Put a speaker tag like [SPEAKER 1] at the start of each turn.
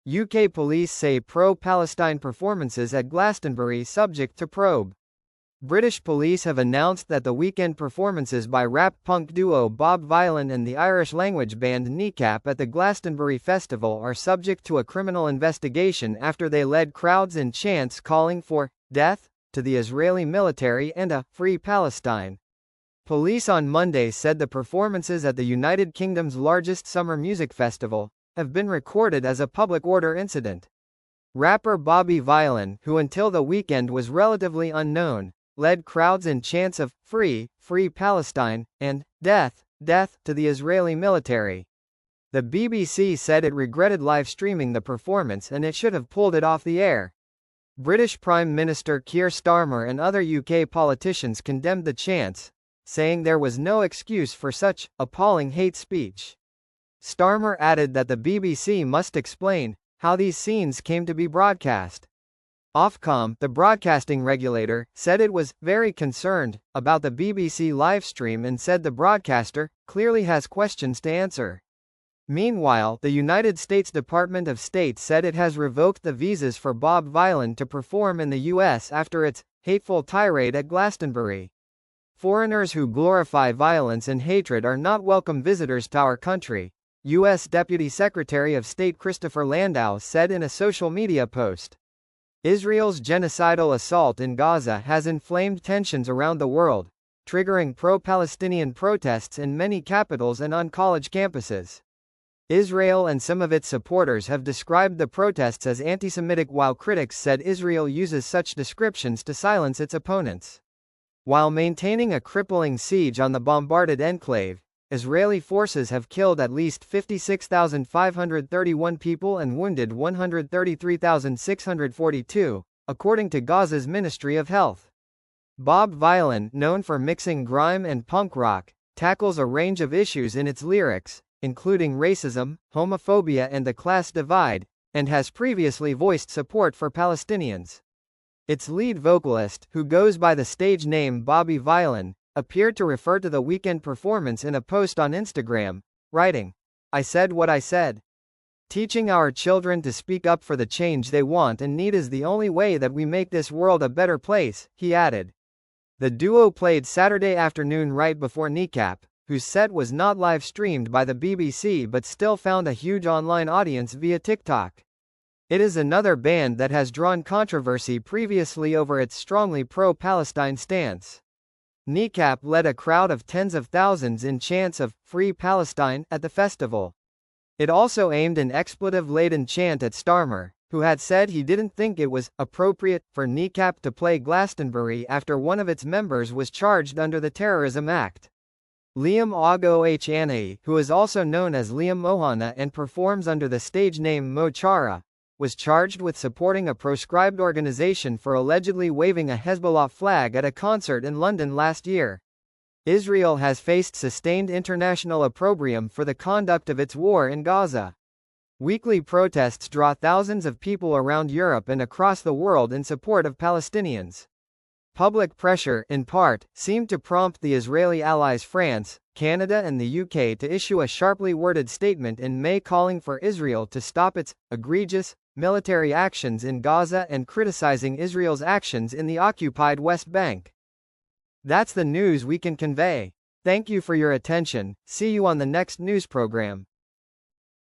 [SPEAKER 1] UK police say pro-Palestine performances at Glastonbury subject to probe. British police have announced that the weekend performances by rap-punk duo Bob Vylan and the Irish-language band Kneecap at the Glastonbury Festival are subject to a criminal investigation after they led crowds in chants calling for "death" to the Israeli military and a "free Palestine." Police on Monday said the performances at the United Kingdom's largest summer music festival have been recorded as a public order incident. Rapper Bobby Vylan, who until the weekend was relatively unknown, led crowds in chants of "Free, Free Palestine" and "Death, Death" to the Israeli military. The BBC said it regretted live streaming the performance and it should have pulled it off the air. British Prime Minister Keir Starmer and other UK politicians condemned the chants, saying there was no excuse for such appalling hate speech. Starmer added that the BBC must explain how these scenes came to be broadcast. Ofcom, the broadcasting regulator, said it was very concerned about the BBC livestream and said the broadcaster clearly has questions to answer. Meanwhile, the United States Department of State said it has revoked the visas for Bob Vylan to perform in the U.S. after its hateful tirade at Glastonbury. Foreigners who glorify violence and hatred are not welcome visitors to our country, U.S. Deputy Secretary of State Christopher Landau said in a social media post. Israel's genocidal assault in Gaza has inflamed tensions around the world, triggering pro-Palestinian protests in many capitals and on college campuses. Israel and some of its supporters have described the protests as anti-Semitic, while critics said Israel uses such descriptions to silence its opponents. While maintaining a crippling siege on the bombarded enclave, Israeli forces have killed at least 56,531 people and wounded 133,642, according to Gaza's Ministry of Health. Bob Vylan, known for mixing grime and punk rock, tackles a range of issues in its lyrics, including racism, homophobia and the class divide, and has previously voiced support for Palestinians. Its lead vocalist, who goes by the stage name Bobby Vylan, appeared to refer to the weekend performance in a post on Instagram, writing, "I said what I said. Teaching our children to speak up for the change they want and need is the only way that we make this world a better place," he added. The duo played Saturday afternoon right before Kneecap, whose set was not live-streamed by the BBC but still found a huge online audience via TikTok. It is another band that has drawn controversy previously over its strongly pro-Palestine stance. Kneecap led a crowd of tens of thousands in chants of "Free Palestine" at the festival. It also aimed an expletive-laden chant at Starmer, who had said he didn't think it was appropriate for Kneecap to play Glastonbury after one of its members was charged under the Terrorism Act. Liam Ogohanai, who is also known as Liam Mohana and performs under the stage name Mo Chara, was charged with supporting a proscribed organization for allegedly waving a Hezbollah flag at a concert in London last year. Israel has faced sustained international opprobrium for the conduct of its war in Gaza. Weekly protests draw thousands of people around Europe and across the world in support of Palestinians. Public pressure, in part, seemed to prompt the Israeli allies France, Canada and the UK to issue a sharply worded statement in May calling for Israel to stop its egregious military actions in Gaza and criticizing Israel's actions in the occupied West Bank. That's the news we can convey. Thank you for your attention. See you on the next news program.